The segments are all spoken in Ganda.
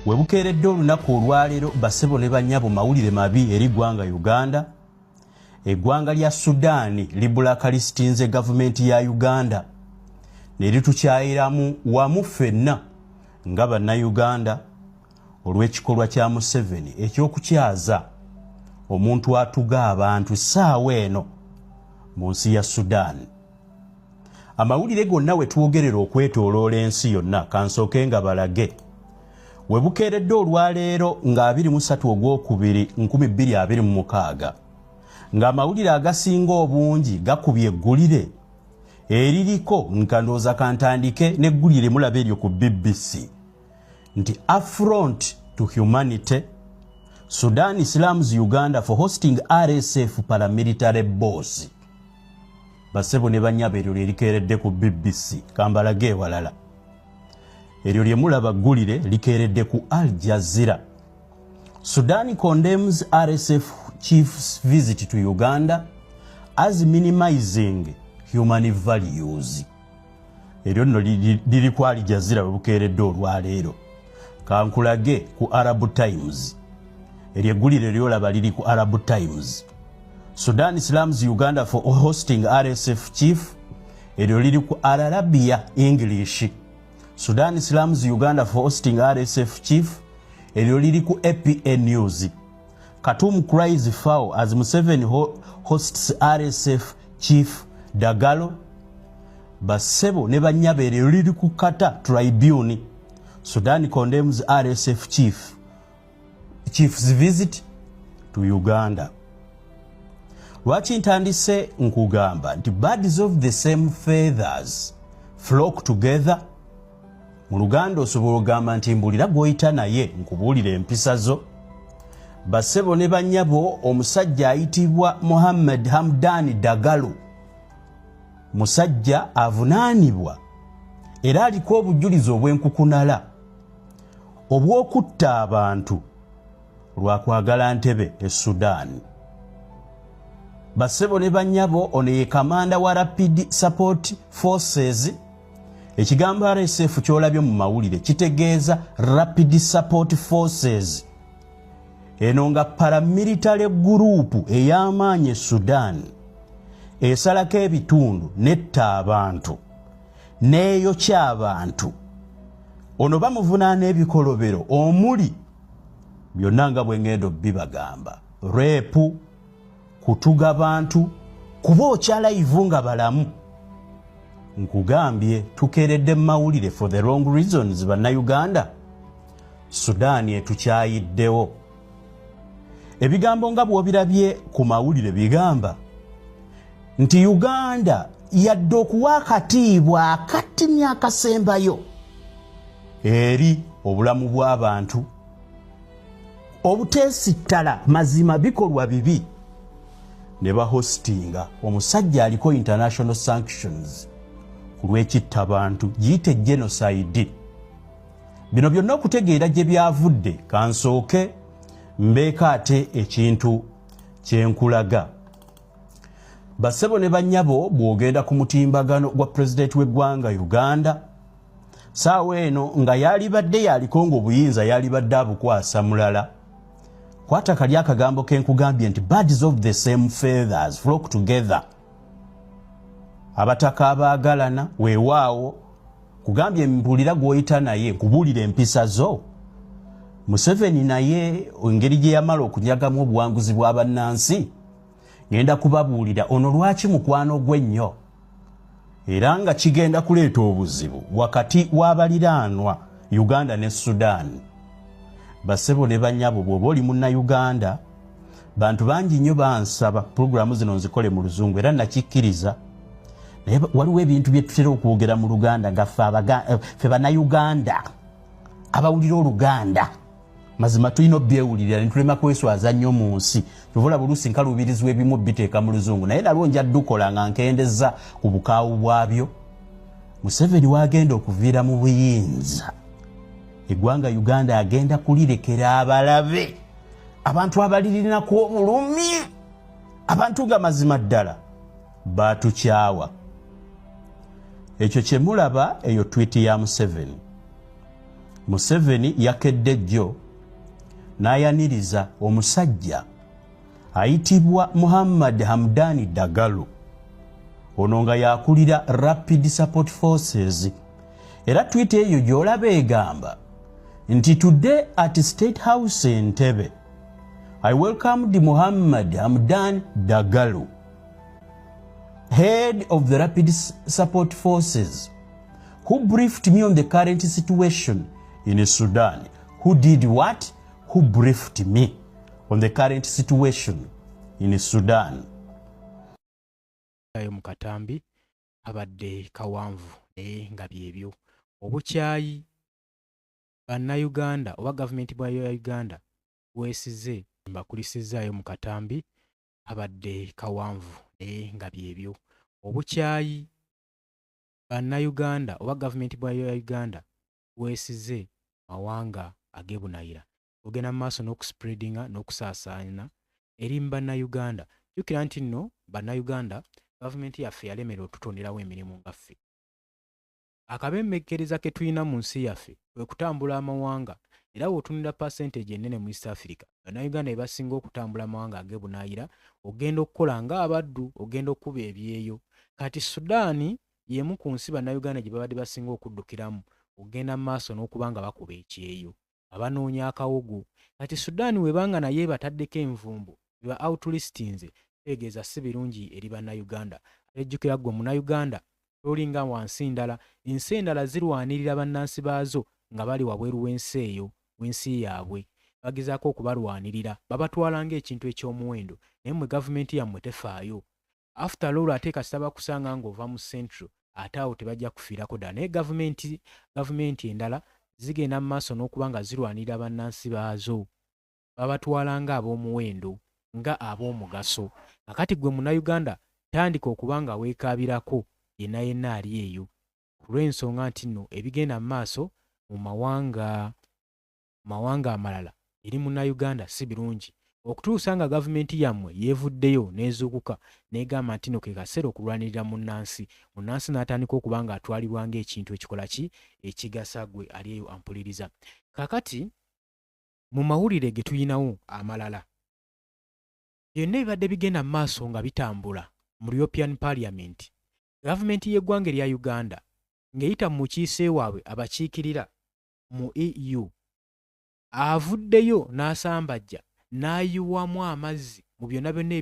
Webukeeredde olunaku olwaleero bassebo ne bannyabo mawulire mabi eri ggwanga Uganda. Eggwanga lya Sudan libulakalistinze gavumenti ya Uganda ne litukyayiramu wamu ffenna nga bannayuganda olw'ekikolwa kya Museveni eky'okukyaza omuntu atuga abantu ssaawa eno mu nsi ya Sudan. Amawulire gonna we twogerera okwetooloola ensi yonna kansooke nga balage. Webukeeredde olwaleero nga 23 Ogwokubiri 2026 ng'amawulire agasinga obungi gakubye eggulire eririko nkandooza kantandike n'eggulire mulaba eryo ku BBC nti affront to humanity, Sudan slams Uganda for hosting RSF paramilitary boss. Bassebo ne bannyabo eryo lirikeeredde ku BBC kambalage ewalala. Eryo lye mulaba ggulire likeeredde ku Al Jazeera. Sudan condemns RSF chief's visit to Uganda as minimizing human values. Eryo nno liri ku Al Jazeera webukeeredde olwaleero. Kankulage ku Arab Times. Eryo eggulire lyolaba liri ku Arab Times. Sudan slams Uganda for hosting RSF chief. Eryo liri ku Al Arabiya English. Sudan slams Uganda for hosting RSF chief. Eryo liri ku APN News. Khartoum cries foul as Museveni hosts RSF chief Dagalo. Bassebo ne bannyabo eryo liri ku Kata Tribune. Sudan condemns RSF chief's visit to Uganda. Lwaki ntandise nkugamba nti birds of the same feathers flock together. Mu Luganda osobola ogamba nti mbulira gw'oyita naye nkubuulira empisa zo. Bassebo ne bannyabo omusajja ayitibwa Mohammed Hamdani Dagalo. Musajja avunaanibwa era aliko obujulizi obw'enkukunala obw'okutta abantu lwakwagala Ntebe e Sudan. Bassebo ne bannyabo ono ye kamanda wa Rapid Support Forces. Ekigambo RSF kyolabye mu mawulire kitegeeza Rapid Support Forces. Eno nga paramilitary group ey'amaanyi e Sudan esalako ebitundu netta abantu n'eyokya abantu. Ono bamuvunaana ebikolobero omuli byonna nga bwe ngendo bibagamba repu, kutuga bantu, kubookya live nga balamu. Nkugambye tukeeredde mu mawulire for the wrong reasons bannayuganda. Sudan etukyayiddewo. Ebigambo nga bw'obirabye ku mawulire bigamba nti Uganda yadde okuwa akatiibwa akatini akasembayo eri obulamu bw'abantu obuteesittala mazima bikolwa bibi ne bahostinga omusajja aliko international sanctions ku lw'ekitta abantu giyite genocide. Bino byonna okutegeera gye byavudde kansooke mbeeka ate ekintu kyenkulaga. Bassebo ne bannyabo bw'ogenda ku mutimbagano gwa pulezidenti w'eggwanga Uganda saawa eno nga yalibadde yaliko ng'obuyinza yalibadde abukwasa mulala. Kwata kali akagambo kenkugambye nti birds of the same feathers flock together. Abataka abaagalana weewaawo kugambye mpulira gw'oyita naye nkubuulira empisa zo. Museveni naye engeri gye yamala okunyagamu obuwanguzi bw'abannansi ngenda kubabuulira ono lwaki mukwano gwe nnyo era nga kigenda kuleeta obuzibu wakati w'abaliraanwa Uganda ne Sudan. Bassebo ne bannyabo bw'oba oli munnayuganda bantu bangi nnyo bansaba pulogulaamu zino nzikole mu Luzungu era nakikkiriza naye waliwo ebintu bye tutera okwogera mu Luganda nga ffe bannayuganda abawulira Oluganda mazima tulina obyewulirira ne tulema kweswaza nnyo mu nsi. Tuvola buluusi nkaluubirizibwa ebimu biteeka mu Luzungu naye nalwo njadde kukola nga nkendeza ku bukaawu bwabyo. Museveni wagenda okuviira mu buyinza eggwanga Uganda agenda kulirekera abalabe abantu abalirinako obulumi abantu nga mazima ddala batukyawa. Ekyo kye mulaba eyo tweet ya Museveni. Museveni yakedde jjo n'ayaniriza omusajja ayitibwa Muhammad Hamdani Dagalo ono nga yakulira Rapid Support Forces era tweet eyo gy'olaba egamba nti today at State House Entebbe I welcomed Muhammad Hamdan Dagalo, head of the Rapid Support Forces, who briefed me on the current situation in Sudan. Who did what? Who briefed me on the current situation in Sudan. Ayo mukatambi abadde kawanvu nga byebyo obukyayi bannayuganda oba gavumenti bwa Uganda bwesize mbakulisizaayo mu katambi abadde kawanvu nga byebyo obukyayi bannayuganda oba gavumenti bwa Uganda bwesize mawanga agebunayira ogenda mu maaso n'okuspreadinga n'okusaasaana eri mu bannayuganda jjukira nti nno bannayuganda gavumenti yaffe yalemera otutonderawo emirimu nga ffe akabemmekereza ke tulina mu nsi yaffe kwe kutambula amawanga era w'otunira percentage ennene mu East Africa bannayuganda be basinga okutambula amawanga agebunaayira ogenda okukola ng'abaddu ogenda okuba ebyeyo kati Sudaani y'emu ku nsi bannayuganda gye babadde basinga okuddukiramu ogenda mu maaso n'okuba nga bakuba ekyeyo abanoonya akawugu kati Sudaani webanga naye bataddeko envumbo biba outlistinze tegeeza si birungi eri bannayuganda ejjukira ggwe munnayuganda tolinga wansi ndala ensi endala zirwanirira bannansi baazo nga bali wabweru w'ensi eyo w'ensi yaabwe bagezaako okubalwanirira babatwala ng'ekintu eky'omuwendo naye mmwe gavumenti yammwe tefaayo after all ate kasita bakusanga ng'ova mu central ate awo tebajja kufiirako ddala naye gavumenti endala zigenda mu maaso n'okuba nga zirwanirira bannansi baazo babatwala nga ab'omuwendo nga ab'omugaso kakati gwe munnayuganda tandika okuba nga weekaabirako yenna yenna ali eyo olw'ensonga nti nno ebigenda mu maaso mu mawanga amalala eri munnayuganda si birungi okutuusa nga gavumenti yammwe yeevuddeyo n'ezuukuka n'egamba nti nno ke kaseera okulwanirira munnansi n'atandika okuba nga atwalibwa ng'ekintu ekikola ki ekigasa gwe ali eyo ampuliriza kakati mu mawulire ge tuyinawo amalala byonna ebibadde bigenda mu maaso nga bitambula mu European Parliament gavumenti y'eggwanga erya Uganda ng'eyita mu mukiise waabwe abakiikirira mu EU avuddeyo n'asambajja n'ayiwamu amazzi mu byonna byonna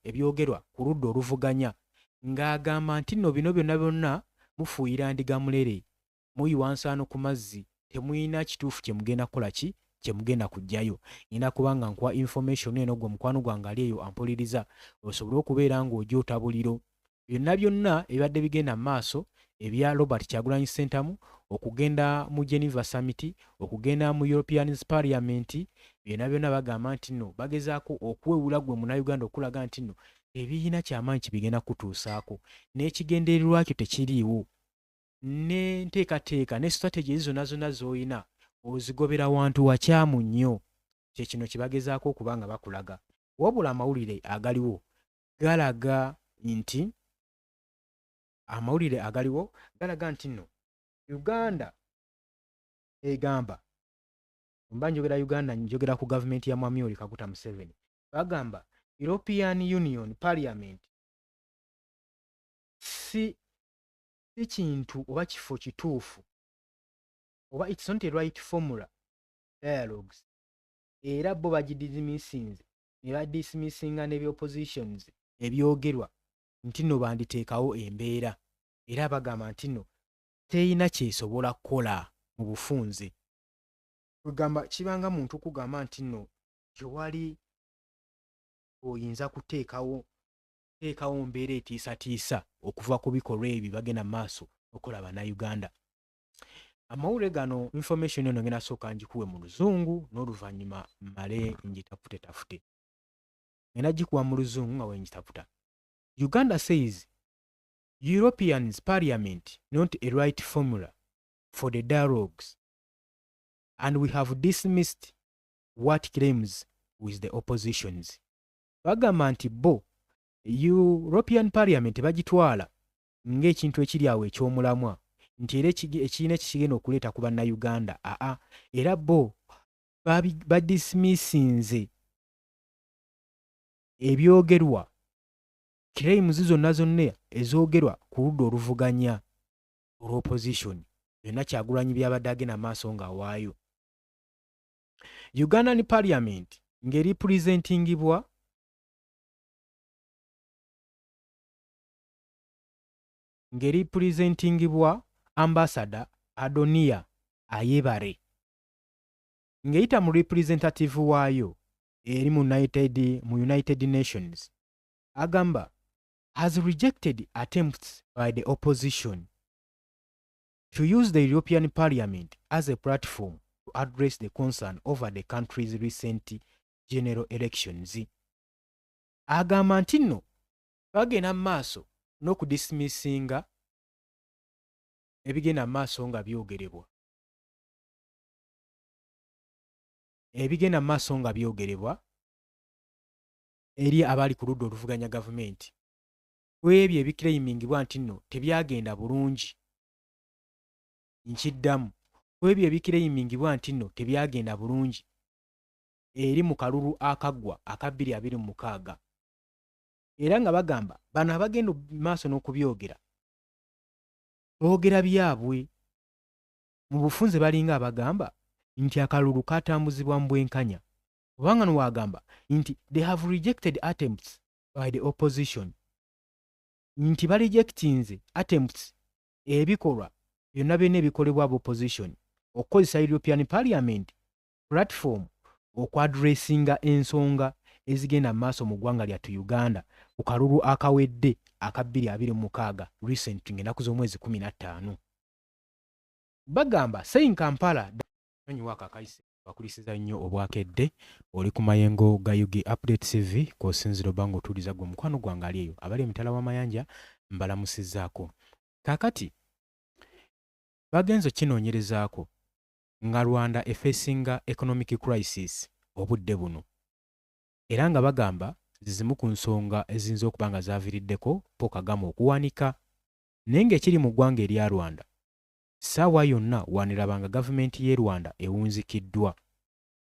ebyogerwa ku ludda oluvuganya ng'agamba nti nno bino byonna byonna mufuuyira ndiga mulere muyiwa nsaano ku mazzi temuyina kituufu kye mugenda kukola ki kye mugenda kujjayo ngenda kubanga nkuwa information eno gwe mukwano gwange ali eyo ampuliriza osobole okubeera ng'ojja otabuliro byonna ebibadde bigenda mu maaso ebya Robert Kyagulanyi Ssentamu okugenda mu Geneva Summit okugenda mu European Parliament byonna bagamba nti nno bagezaako okuwewula gwe munnayuganda okulaga nti nno ebiyiina kyamaanyi kibigenda kutuusaako n'ekigendererwa kyo tekiriiwo n'enteekateeka ne strategy zonna z'olina ozigobera wantu wakyamu nnyo kyekino kibagezaako okuba nga bakulaga wabula amawulire agaliwo galaga nti nno Uganda egamba mba njogera Uganda njogera ku gavumenti ya Mwami Yoweri Kaguta Museveni bagamba European Union Parliament si kintu oba kifo kituufu oba it's not a right formula dialogues era bo bagidismissinze ne badismissinga n'ebyoppositions ebyogerwa nti nno banditeekawo embeera era bagamba nti nno teyina kyesobola kukola mu bufunze kugamba kibanga muntu kugamba nti nno gyewali oyinza kuteekawo mbeera etiisatiisa okuva ku bikolwa ebyo bagenda mu maaso okola bannayuganda amawulire gano information eno ngenda sooka ngikuwe mu luzungu n'oluvannyuma mmale ngitafute ngenda gikuwa mu luzungu nga wengitafuta Uganda says Europeans Parliament not a right formula for the dialogues and we have dismissed what claims with the oppositions. Bagamba nti bo European Parliament bagitwala ng'ekintu ekiri awo eky'omulamwa nti era ekiina kigenda okuleeta ku bannayuganda era bo badismissinze ebyogerwa claims zonna ezoogerwa ku ludda oluvuganya olw'opposition byonna Kyagulanyi byabadde agenda maaso ng'awaayo. Ugandan Parliament ng'eripresentingibwa Ambassador Adonia Ayebare ng'eyita mu representative waayo eri mu United Nations agamba has rejected attempts by the opposition to use the European Parliament as a platform to address the concern over the country's recent general elections. Agamba nti nno bagenda maaso n'okudismissinga ebigenda maaso nga byogerebwa eri abali ku ludda oluvuganya gavumenti ku ebyo ebiclaimingibwa nti nno tebyagenda bulungi. Nkiddamu ku ebyo ebiclaimingibwa nti nno tebyagenda bulungi eri mu kalulu akaggwa aka 2026 era nga bagamba bano abagenda maaso n'okubyogera boogera byabwe mu bufunze balinga abagamba nti akalulu katambuzibwa mu bwenkanya kubanga nowagamba nti they have rejected attempts by the opposition nti barejectinze attempts ebikolwa byonna byonna ebikolebwa opposition okukozesa European Parliament platform okwadressinga ensonga ezigenda maaso mu ggwanga lyattu Uganda ku kalulu akawedde aka 2026 recent ng'ennaku z'omwezi 15 bagamba saying Kampala nyiwaka kaise bakulisiza nnyo obwakedde oli ku mayengo ga UG Update TV k'osinzira obanga otuuliza gwe mukwano gwange ali eyo abali emitala w'amayanja mbalamusizzaako kaakati bagenzo kinoonyerezaako nga Rwanda efeesinga economic crisis obudde buno era nga bagamba zizimu ku nsonga eziyinza okuba nga zaaviiriddeko Paul Kagame okuwanika naye ng'ekiri mu ggwanga erya Rwanda ssaawa yonna wanirabanga gavumenti y'e Rwanda ewunzikiddwa.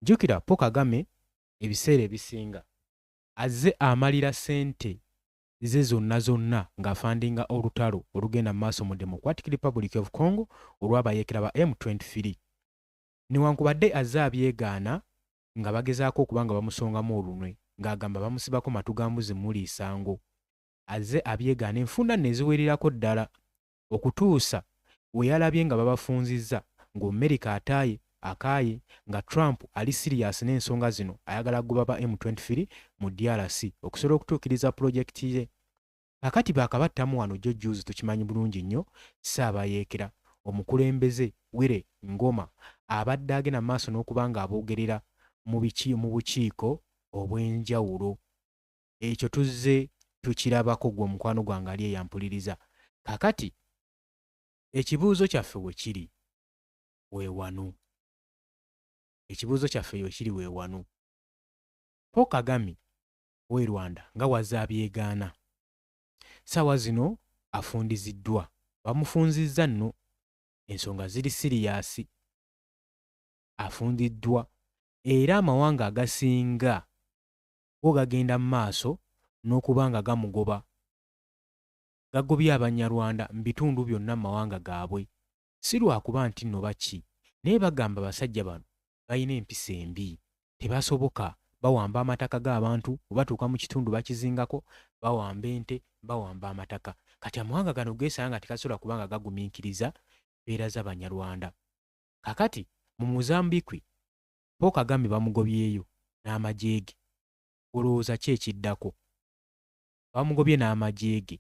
Jjukira Paul Kagame ebiseera ebisinga azze amalira ssente ze zonna ng'afandinga olutalo olugenda mu maaso mu Democratic Republic of Congo olw'abayeekera ba M23 newankubadde azze abyegaana nga bagezaako okuba nga bamusongamu olunwe ng'agamba bamusibako matu ga mbuzi muli isango azze abyegaana enfunda neziweererako ddala okutuusa we yalabye nga babafunzizza ng'Omerika akaaye nga Trump ali serious n'ensonga zino ayagala kugoba ba M23 mu DRC okusobola okutuukiriza pulojekiti ye. Kakati baakabattamu wano jjojjuuzi tukimanyi bulungi nnyo Ssaabayeekera omukulembeze Were Ngoma abadde agenda maaso n'okuba nga aboogerera mu bukiiko obw'enjawulo. Ekyo tuzze tukirabako gwe omukwano gwange ali eyampuliriza. Kakati ekibuuzo kyaffe we kiri weewano. Paul Kagame w'e Rwanda nga wazzaabyegaana ssaawa zino afundiziddwa bamufunzizza nno ensonga ziri siriyasi afundiddwa era amawanga agasinga go gagenda mu maaso n'okuba nga gamugoba gagobye Abanyarwanda mu bitundu byonna mu mawanga gaabwe si lwakuba nti nno baki naye bagamba basajja bano balina empisa embi tebasoboka bawamba amataka g'abantu batuuka mu kitundu bakizingako bawamba ente bawamba amataka kati amawanga gano geesanga nga tekasobola kubanga gagumiikiriza mbeera z'Abanyarwanda. Kakati mu Mozambique Paul Kagame bamugobyeyo n'amagye ge olowooza ki ekiddako bamugobye n'amagye ge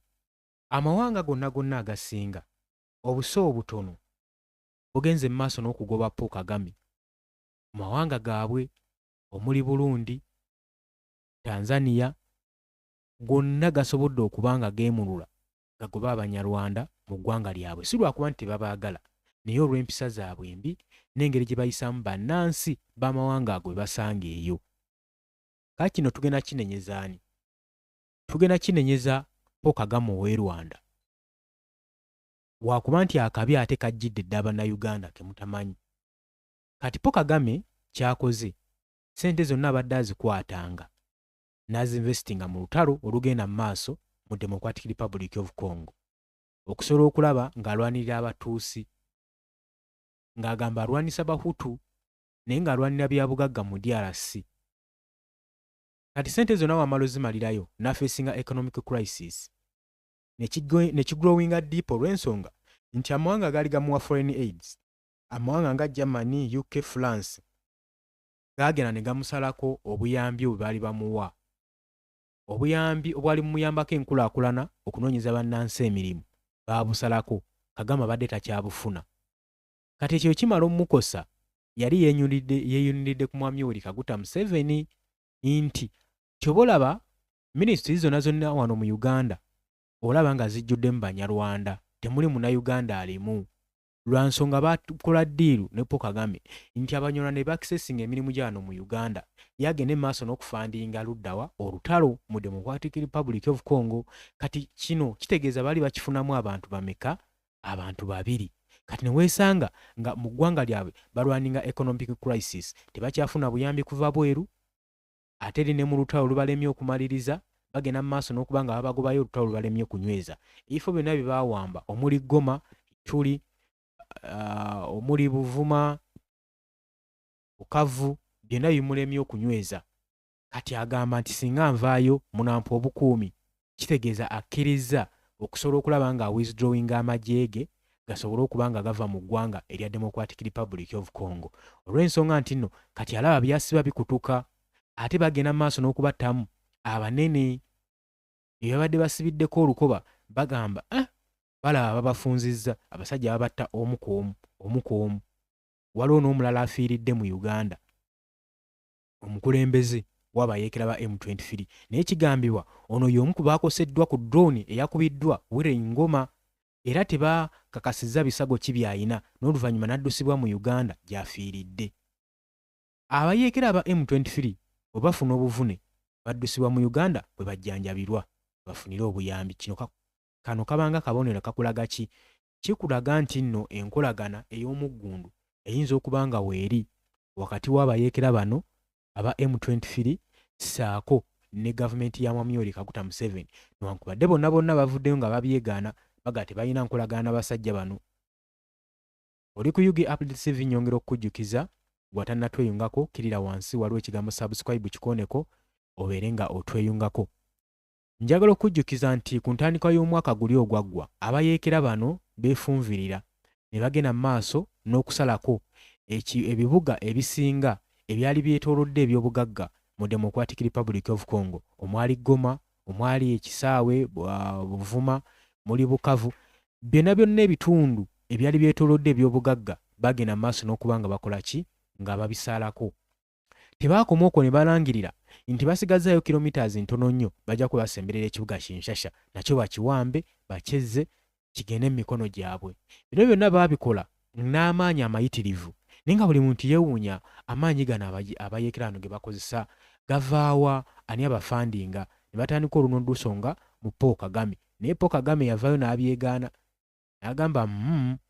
amawanga gonna agasinga obuse obutono bugenze mu maaso n'okugoba Paul Kagame mu mawanga gaabwe omuli Burundi, Tanzania gonna gasobodde okuba nga geemulula gagoba Abanyarwanda mu ggwanga lyabwe si lwakuba nti tebabaagala naye olw'empisa zaabwe embi n'engeri gye bayisaamu bannansi b'amawanga ago bwe basanga eyo. Kale kino tugenda kinenyeza ani? Tugenda kinenyeza Paul Kagame ow'e Rwanda wakuba nti akabi ate kajjidde dda bannayuganda kemutamanyi. Kati Paul Kagame kyakoze ssente zonna abadde azikwatanga n'azinvestinga mu lutalo olugenda mu maaso mu Democratic Republic of Congo okusobola okulaba ng'alwanirira abatuusi, ng'agamba alwanisa Bahutu naye ng'alwanira bya bugagga mu DRC. Kati ssente zonna wamala ozimalirayo n'afeesinga economic crisis ne kigrowinga deep olw'ensonga nti amawanga gaali gamuwa foreign aids, amawanga nga Germany, UK, France gaagenda ne gamusalako obuyambi obwe baali bamuwa, obuyambi obwali bumuyambako enkulaakulana okunoonyeza bannansi emirimu baabusalako. Kagame abadde takyabufuna. Kati ekyo kimala omukosa yali yeeyuniridde ku mwami Yoweri Kaguta Museveni nti kyoba olaba minisitiri zonna wano mu Uganda olaba nga zijjuddemu Banyarwanda, temuli Munnayuganda alimu. Lwa nsonga bakola ddiiru ne Paul Kagame nti Abanyarwanda ne bakisesinga emirimu gyano mu Uganda yagende maaso n'okufandinga luddawa olutalo mu Democratic Republic of Congo. Kati kino kitegeeza baali bakifunamu abantu bameka? Abantu babiri. Kati ne weesanga nga mu ggwanga lyabwe balwaninga economic crisis, tebakyafuna buyambi kuva bweru, ate eri ne mu lutalo lubalemye okumaliriza, bagenda mu maaso n'okuba nga babagobayo olutalo lubalemye okunyweeza. Ebifo byonna bye baawamba omuli Goma, Ituri, omuli Buvuma, Bukavu, byonna bimulemye okunyweza. Kati agamba nti singa nvaayo munampa obukuumi, kitegeeza akkiriza okusobola okulaba nga withdrawinga amagye ge gasobola okuba nga gava mu ggwanga erya Democratic Republic of Congo. Olw'ensonga nti nno kati alaba byasiba bikutuka, ate bagenda mu maaso n'okubattamu abanene bye babadde basibiddeko olukoba, bagamba balaba babafunzizza, abasajja babatta omu ku omu. Waliwo n'omulala afiiridde mu Uganda, omukulembeze w'abayeekera ba M23, naye kigambibwa ono y'omu ku baakoseddwa ku drone eyakubiddwa Willy Ngoma, era tebakakasizza bisago ki by'ayina, n'oluvannyuma n'addusibwa mu Uganda gy'afiiridde. Abayeekera ba M23 bwe bafuna obuvune baddusibwa mu Uganda bwe bajjanjabirwa bafunire obuyambi. Kano kabanga kabonero kakulaga ki? Kikulaga nti nno enkolagana ey'omuggundu eyinza okuba nga weeri wakati w'abayeekera bano aba M23 saako ne gavumenti ya Mwami Yoweri Kaguta Museveni, newankubadde bonna bavuddeyo nga babyegaana baga tebalina nkolagana basajja bano. Oli ku UG Update TV, nyongera okukujjukiza bw'atannatweyungako kirira wansi waliwo ekigambo subscribe kikoneko obeere nga otweyungako. Njagala okujjukiza nti ku ntandikwa y'omwaka guli ogwaggwa abayeekera bano beefunvirira ne bagenda mu maaso n'okusalako ebibuga ebisinga ebyali byetoolodde eby'obugagga mu Democratic Republic of Congo, omwali Goma, omwali Ekisaawe, Buvuma, muli Bukavu, byonna ebitundu ebyali byetoolodde eby'obugagga bagenda mu maaso n'okuba nga bakola ki? Nga babisaalako. Tebaakoma okwo ne balangirira nti basigazaayo kilometers ntono nnyo bajja kubasemberera ekibuga Kinshasa nakyo bakiwambe bakyezze kigende mu mikono gyabwe. Bino byonna baabikola n'amaanyi amayitirivu, naye nga buli muntu yeewuunya amaanyi gano abayeekera bano ge bakozesa gavaawa, ani abafandinga? Ne batandika olunodusonga mu Paul Kagame, naye Paul Kagame yavaayo n'abyegaana n'agamba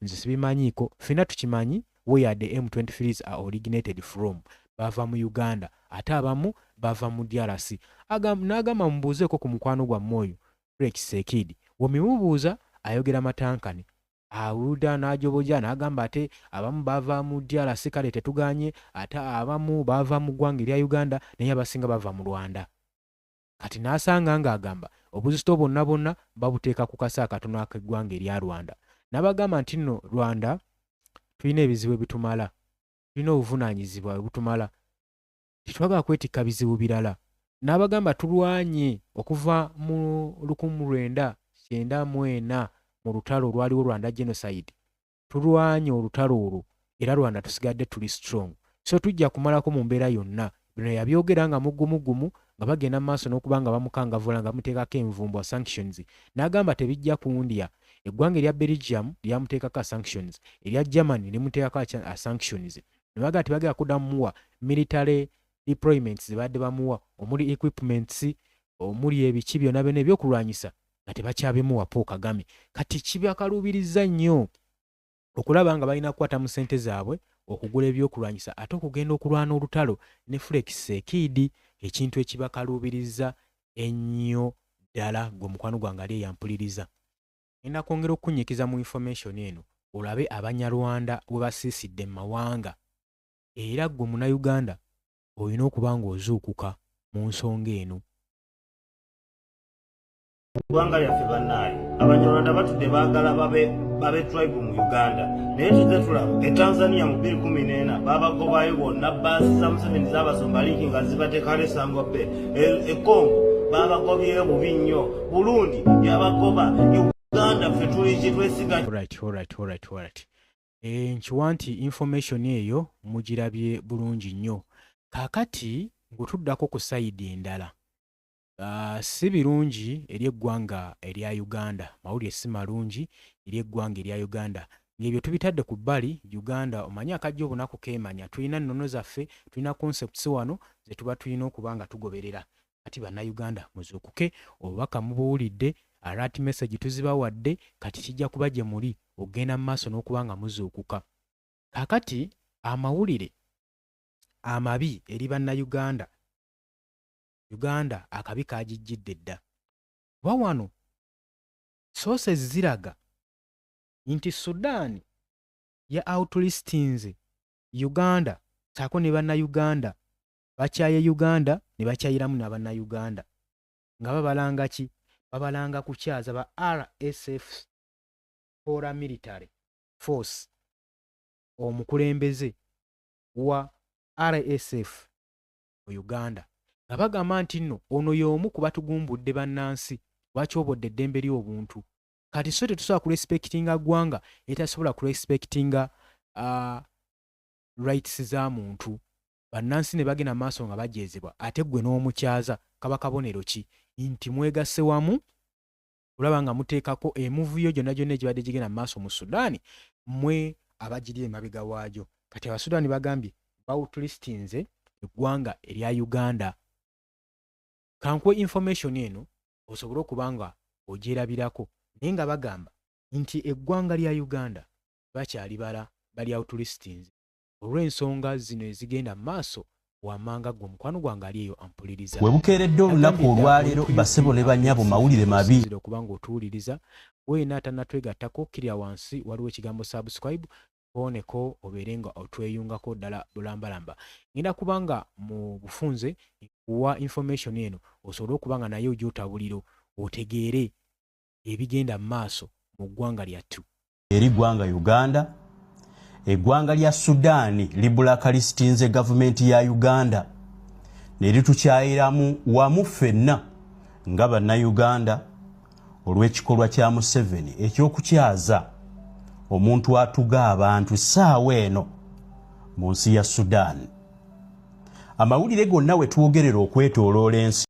nze sibimanyiiko, ffenna tukimanyi where the M23s are originated from. Bava mu Uganda, ate abamu bava mu DRC. N'agamba mubuuzeeko ku mukwano gwammwe oyo Felix Sekidi, wemimubuuza ayogera matankane, awulira n'ajoboja n'agamba ate abamu bava mu DRC kale tetuganye, ate abamu bava mu ggwanga erya Uganda naye abasinga bava mu Rwanda. Kati n'asanga ng'agamba obuzito bonna babuteeka ku kasa akatono ak'eggwanga erya Rwanda. N'abagamba nti nno Rwanda tulina ebizibu ebitumala, tulina obuvunaanyizibwa obutumala, tetwagala kwetikka bizibu birala. N'abagamba tulwanye okuva mu 1994 mu lutalo olwaliwo Rwanda genocide, tulwanye olutalo olwo era Rwanda tusigadde tuli strong, so tujja kumalako mu mbeera yonna. Bino yabyogera nga muggumugumu nga bagenda mu maaso n'okuba nga bamukangavula nga bamuteekako envumbo sanctions. N'agamba tebijja kuwundya, eggwanga erya Belgium lyamuteekako sanctions, erya Germany limuteekako sanctions. Ne baga tebagenda kuddamu muwa military deployments ze badde bamuwa, omuli equipments, omuli ebiki byonna byonna ebyokulwanyisa nga tebakyabimuwa Paul Kagame. Kati kibakaluubiriza nnyo okulaba nga balina kukwata mu ssente zaabwe okugula ebyokulwanyisa ate okugenda okulwana olutalo ne Felix Tshisekedi, ekintu ekibakaluubiriza ennyo ddala gwe mukwano gwange ali eyampuliriza. Ngenda kwongera okunnyikiza mu information eno olabe Abanyarwanda bwe basiisidde mu mawanga, era gwe Munnayuganda olina okuba ng'ozuukuka mu nsonga eno. Gwanga lyaffe bannaayi Abanyarwanda batudde baagala babe tribe mu Uganda naye tuzze tulaba Tanzania mu 2014 babagobayo bonna bbaasi za Museveni z'abasomba linki nga zibateeka Sangwa Bay. Congo babagobyeyo bubi nnyo, Burundi yabagoba, Uganda ffe tuli kitwesiga. Alright. Nkiwa nti information eyo mugirabye bulungi nnyo. Kaakati ng'otuddako ku sayidi endala. Si birungi eri eggwanga erya Uganda, mawulire si malungi eri eggwanga erya Uganda. Ng'ebyo tubitadde ku bbali, Uganda omanyi akajja obunaku keemanya. Tulina nnono zaffe, tulina concepts wano ze tuba tulina okuba nga tugoberera. Kati bannayuganda muzuukuke, obubaka mubuwulidde, alert message tuzibawadde, kati kijja kuba gye muli ogenda mu maaso n'okuba nga muzuukuka. Kaakati amawulire amabi eri bannayuganda, Uganda akabi kaagijjidde dda. Kuba wano sources ziraga nti Sudan ya outlistinze Uganda ssaako ne bannayuganda bakyaye Uganda ne bakyayiramu n'abannayuganda nga babalanga ki? Babalanga kukyaza ba RSF paramilitary force. Omukulembeze wa RSF mu Uganda nga bagamba nti nno ono y'omu ku batugumbudde bannansi bakyobodde eddembe ly'obuntu. Kati so tetusobola kurespectinga ggwanga etasobola kurespectinga rights za muntu. Bannansi ne bagenda maaso nga bajeezebwa, ate gwe n'omukyaza kaba kabonero ki? Nti mwegasse wamu olaba nga muteekako emuvuyo gyonna egibadde gigenda maaso mu Sudaani, mmwe abagiri emabega waagyo. Kati Abasudaani bagambye bawutulistinze eggwanga erya Uganda. Kankuwe information eno osobole okuba nga ogyerabirako, naye nga bagamba nti eggwanga lya Uganda bakyali bali awutulistinze olw'ensonga zino ezigenda mu maaso wammanga gwe mukwano gwange ali eyo ampuliriza. We bukeeredde olunaku olwaleero bassebo ne bannyabo mawulire mabi okuba ng'otuwuliriza weena atannatwegattako kirya wansi waliwo ekigambo subscribe booneko obeere nga otweyungako ddala bulambalamba. Ngenda kuba nga mu bufunze kuwa information eno osobole okuba nga naye ogy'otabuliro otegeere ebigenda mu maaso mu ggwanga lyattu. eri ggwanga Uganda, eggwanga lya Sudaani libulakalistinze gavumenti ya Uganda ne litukyayiramu wamu ffenna nga bannayuganda olw'ekikolwa kya Museveni eky'okukyaza omuntu atuga abantu essaawa eno mu nsi ya Sudan. Amawulire gonna we twogerera okwetooloola ensi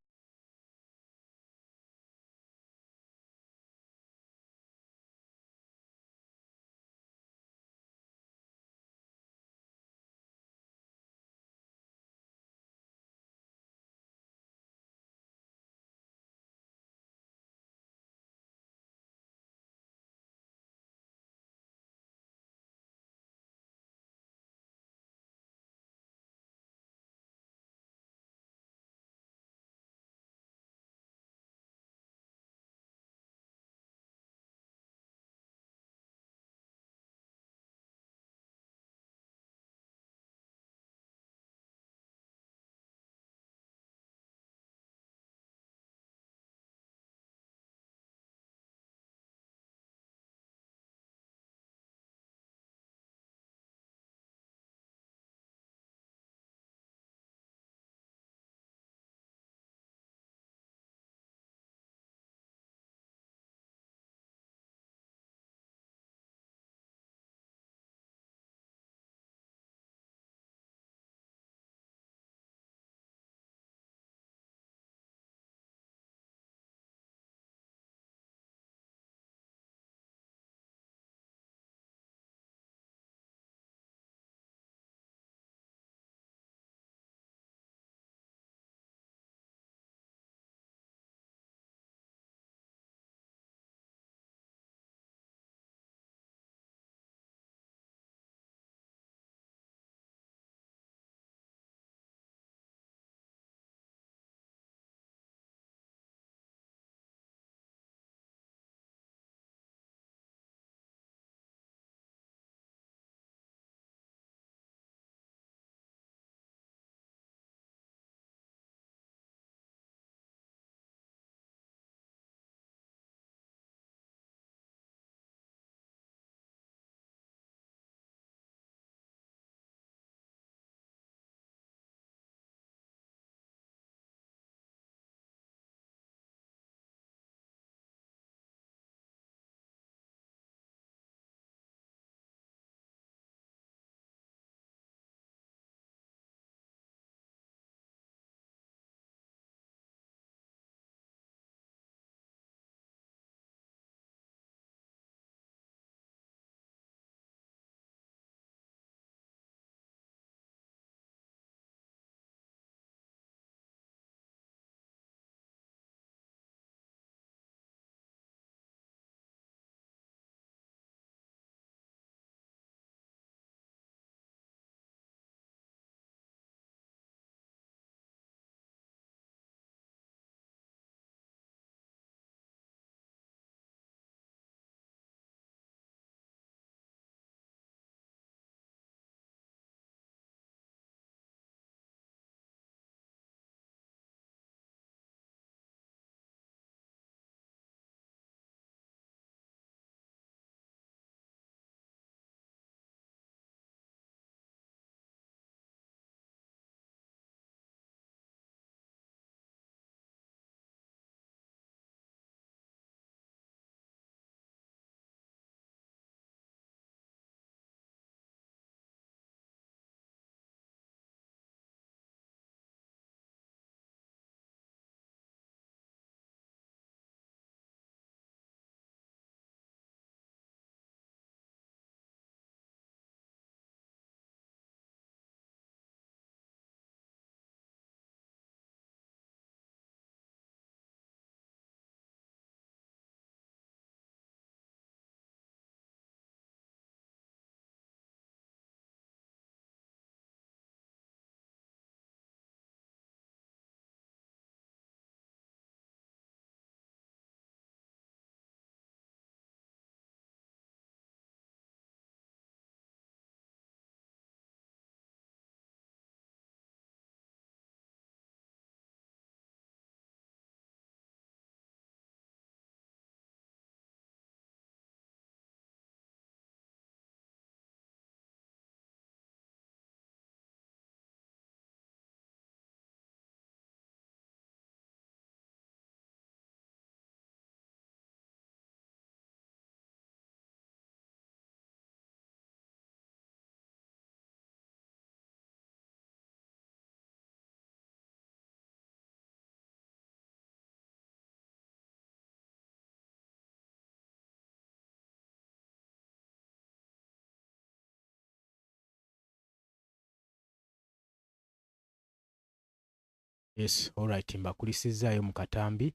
Yes, alright, mbakulisizaayo mu katambi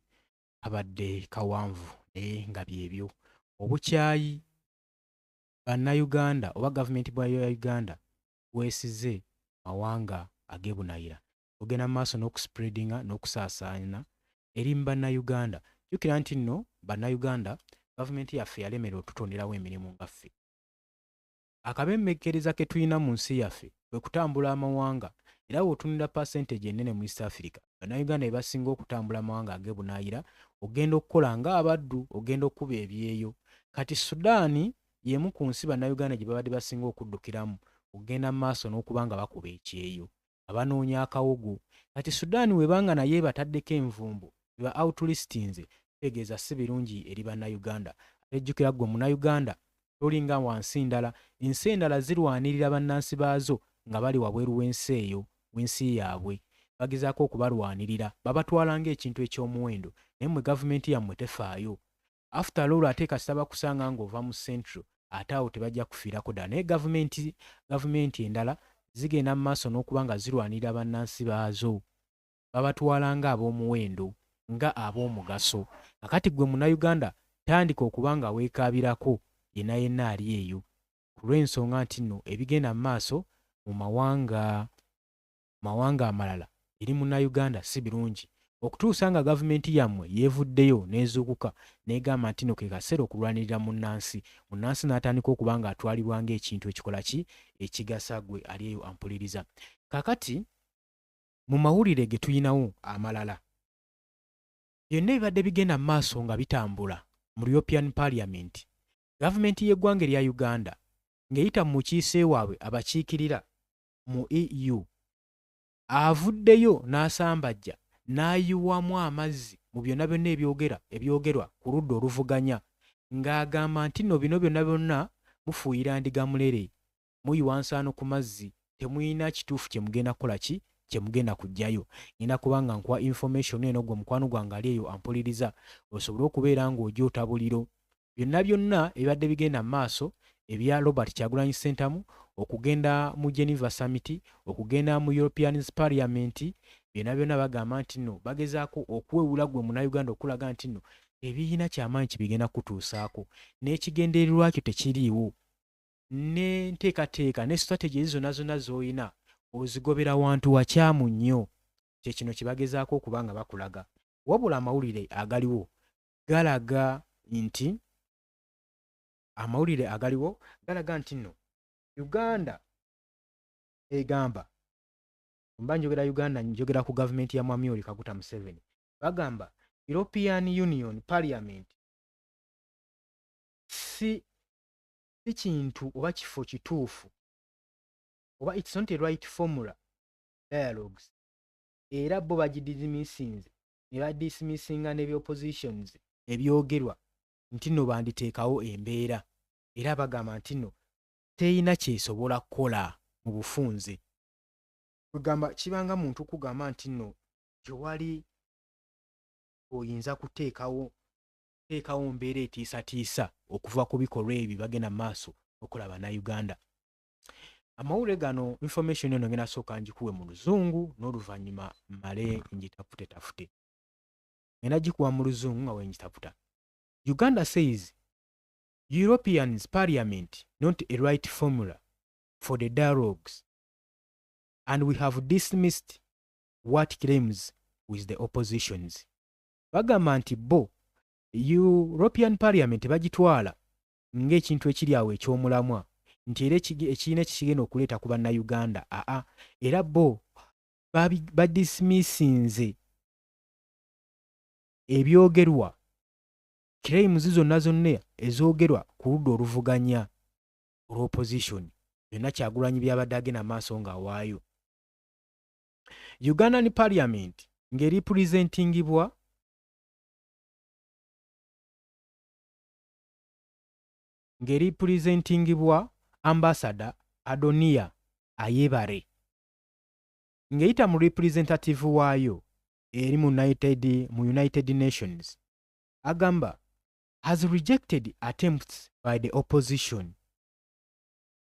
abadde kawanvu naye nga byebyo. Obukyayi bannayuganda oba gavumenti bwa Uganda bwesize mawanga ag'ebunayira. Ogenda mu maaso n'okuspreadinga n'okusaasaana eri mu bannayuganda. Jjukira nti nno bannayuganda gavumenti yaffe yalemerera otutonderawo emirimu nga ffe. Akabemmekereza ke tulina mu nsi yaffe kwe kutambula amawanga, era bw'otunula percentage ennene mu East Africa, bannayuganda be basinga okutambula amawanga ag'ebunayira, ogenda okukola ng'abaddu, ogenda okkuba ebyeyo. Kati Sudaani y'emu ku nsi bannayuganda gye babadde basinga okuddukiramu, ogenda mu maaso n'okuba nga bakuba ekyeyo, abanoonya akawogo. Kati Sudaani webanga naye bataddeko envumbo, biba outlistinze, tegeeza si birungi eri bannayuganda. Ejjukira ggwe munnayuganda tolinga wansi ndala, ensi endala zirwanirira bannansi baazo nga bali wabweru w'ensi eyo, w'ensi yaabwe. Bagezaako okubalwanirira, babatwala ng'ekintu eky'omuwendo, naye mmwe gavumenti yammwe tefaayo. After all ate kasita bakusanga ng'ova mu central, ate awo tebajja kufiirako ddala. Naye gavumenti endala zigenda mu maaso n'okuba nga zirwanirira bannansi baazo, babatwala nga ab'omuwendo, nga ab'omugaso. Kakati ggwe munnayuganda tandika okuba nga weekaabirako yenna yenna ali eyo, ku lw'ensonga nti nno ebigenda mu maaso mu mawanga amalala eri munnayuganda si birungi. Okutuusa nga gavumenti yammwe yeevuddeyo n'ezuukuka n'egamba nti nno ke kaseera okulwanirira munnansi n'atandika okuba nga atwalibwa ng'ekintu ekikola ki ekigasa ggwe ali eyo ampuliriza. Kakati mu mawulire ge tuyinawo amalala, byonna ebibadde bigenda mu maaso nga bitambula mu European Parliament, gavumenti y'eggwanga erya Uganda ng'eyita mu mukiise waabwe abakiikirira mu EU avuddeyo n'asambajja n'ayiwamu amazzi mu byonna byonna ebyogerwa ku ludda oluvuganya, ng'agamba nti nno bino byonna byonna mufuuyira ndiga mulere, muyiwa nsaano ku mazzi, temuyina kituufu kye mugenda kukola ki kye mugenda kujjayo. Ngenda kubanga nkuwa information eno gwe mukwano gwange ali eyo ampuliriza, osobole okubeera ng'ojoota buliro. Byonna byonna ebibadde bigenda mu maaso ebya Robert Kyagulanyi Ssentamu, okugenda mu Geneva Summit, okugenda mu European Parliament, byonna byonna bagamba nti nno bagezaako okuwewula gwe munnayuganda okulaga nti nno ebiyiina kyamaanyi kibigenda kutuusaako, n'ekigendererwa kyo tekiriiwo, n'enteekateeka ne strategy ezo zonna z'oyina ozigobera wantu wakyamu nnyo. Kye kino kye bagezaako okuba nga bakulaga. Wabula amawulire agaliwo galaga nti nno Uganda egamba, mba njogera Uganda njogera ku gavumenti ya Mwami Yoweri Kaguta Museveni, bagamba European Union Parliament si kintu oba kifo kituufu, oba it's not a right formula dialogues, era bo bagidismissinze ne badismissinga n'ebyopositions ebyogerwa nti nno banditeekawo embeera, era bagamba nti nno teyina kyesobola kukola mu bufunze. Kugamba kibanga muntu kugamba nti nno gyewali oyinza kuteekawo mbeera etiisatiisa okuva ku bikolwa ebyo bagenda mu maaso okola bannayuganda. Amawulire gano information eno ngenda sooka ngikuwe mu Luzungu n'oluvannyuma mmale ngitafute. Ngenda gikuwa mu Luzungu nga wengitafuta. Uganda says Europeans Parliament not a right formula for the dialogues, and we have dismissed what claims with the oppositions. Bagamba nti bo European Parliament bagitwala ng'ekintu ekiri awo eky'omulamwa, nti era ekirina ekigenda okuleeta ku bannayuganda. Era bo badismissinze ebyogerwa, claims zonna ezoogerwa ku ludda oluvuganya olw'opposition, byonna Kyagulanyi byabadde agenda maaso ng'awaayo. Ugandan Parliament ng'eripresentingibwa Ambassador Adonia Ayebare, ng'eyita mu representative waayo eri mu United Nations, agamba has rejected attempts by the opposition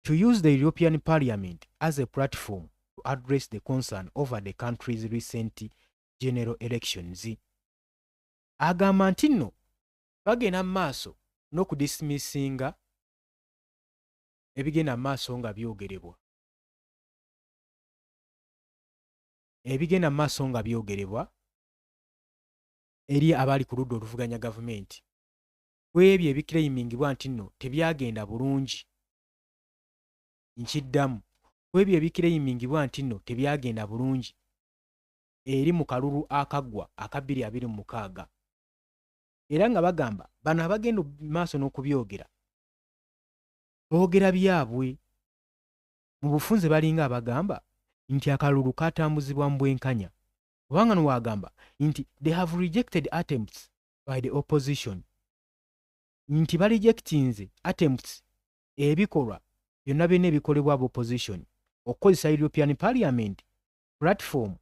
to use the European Parliament as a platform to address the concern over the country's recent general elections. Agamba nti nno bagenda mu maaso n'okudismissinga ebigenda mu maaso nga byogerebwa. Ebigenda mu maaso nga byogerebwa eri abali ku ludda oluvuganya gavumenti. Ku ebyo ebikiraimingibwa nti nno tebyagenda bulungi. Nkiddamu, ku ebyo ebikiraimingibwa nti nno tebyagenda bulungi eri mu kalulu akaggwa aka 2026. Era nga bagamba bano abagenda maaso n'okubyogera boogera byabwe. Mu bufunze balinga abagamba nti akalulu katambuzibwa mu bwenkanya, kubanga nowagamba nti they have rejected attempts by the opposition, nti barejectinze attempts ebikolwa byonna byonna ebikolebwa aba opposition okukozesa European Parliament platform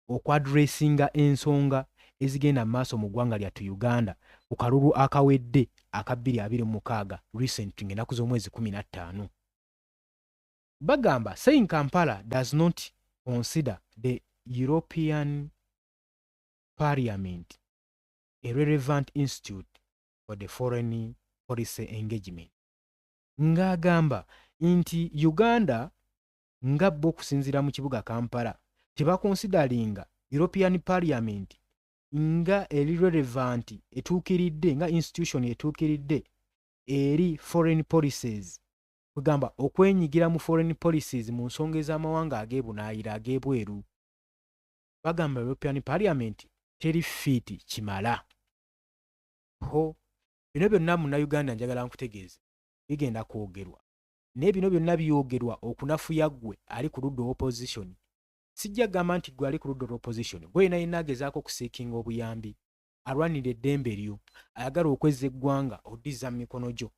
okwadressinga ensonga ezigenda mu maaso mu ggwanga lyattu Uganda ku kalulu akawedde aka 2026 recent ng'ennaku z'omwezi 15. Bagamba saying Kampala does not consider the European Parliament a relevant institute for the foreign policy engagement. Ng'agamba nti Uganda nga bo okusinziira mu kibuga Kampala tebakonsidalinga European Parliament nga eri relevant etuukiridde nga institution etuukiridde eri foreign policies. Kugamba okwenyigira mu foreign policies mu nsonga ez'amawanga ag'ebunaayira ag'ebweru. Bagamba European Parliament teri fiiti kimala. Bino byonna Munnayuganda njagala nkutegeeze bigenda kwogerwa. Naye bino byonna byogerwa okunafuya ggwe ali ku ludda opposition. Sijja gamba nti gwe ali ku ludda opposition gwe yenna agezaako okuseekinga obuyambi, alwanira eddembe lyo, ayagala okwezza eggwanga oddiza mu mikono gyo.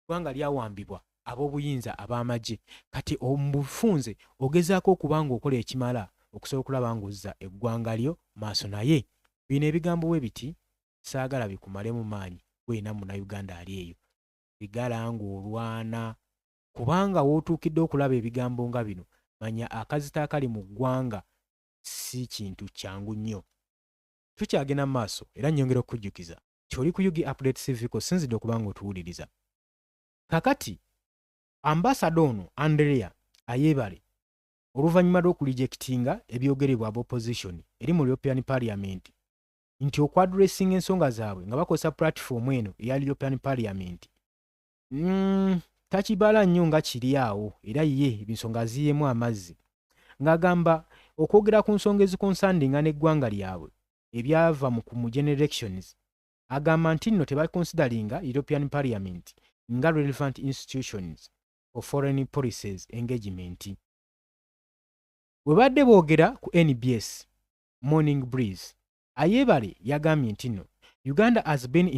Eggwanga lyawambibwa ab'obuyinza ab'amagye, kati omufunze ogezaako okuba ng'okola ekimala okusobola okulaba ng'ozza eggwanga lyo maaso. Naye bino ebigambo bwe biti saagala bikumalemu maanyi gwe yenna Munnayuganda ali eyo. Sigala ng'olwana, kubanga wootuukidde okulaba ebigambo nga bino manya akazita akali mu ggwanga si kintu kyangu nnyo. Tukyagenda mu maaso era nnyongera okukujjukiza ky'oli ku UG Update TV ko sinzidde okuba ng'otuwuliriza. Kakati ambassador ono Andrea Ayebare oluvannyuma lw'okulijectinga ebyogerebwa ab'opposition eri mu European Parliament nti okwadressinga ensonga zaabwe nga bakozesa platform eno eya European Parliament takibala nnyo nga kiri awo, era ye ebisonga ziyemu amazzi. Ng'agamba okwogera ku nsonga ezikonsandinga n'eggwanga lyabwe ebyava mu general elections, agamba nti nno tebakonsidalinga European Parliament nga relevant institutions for foreign policies engagement. Bwe badde boogera ku NBS Morning Breeze, Ayebare yagambye nti nno Uganda has been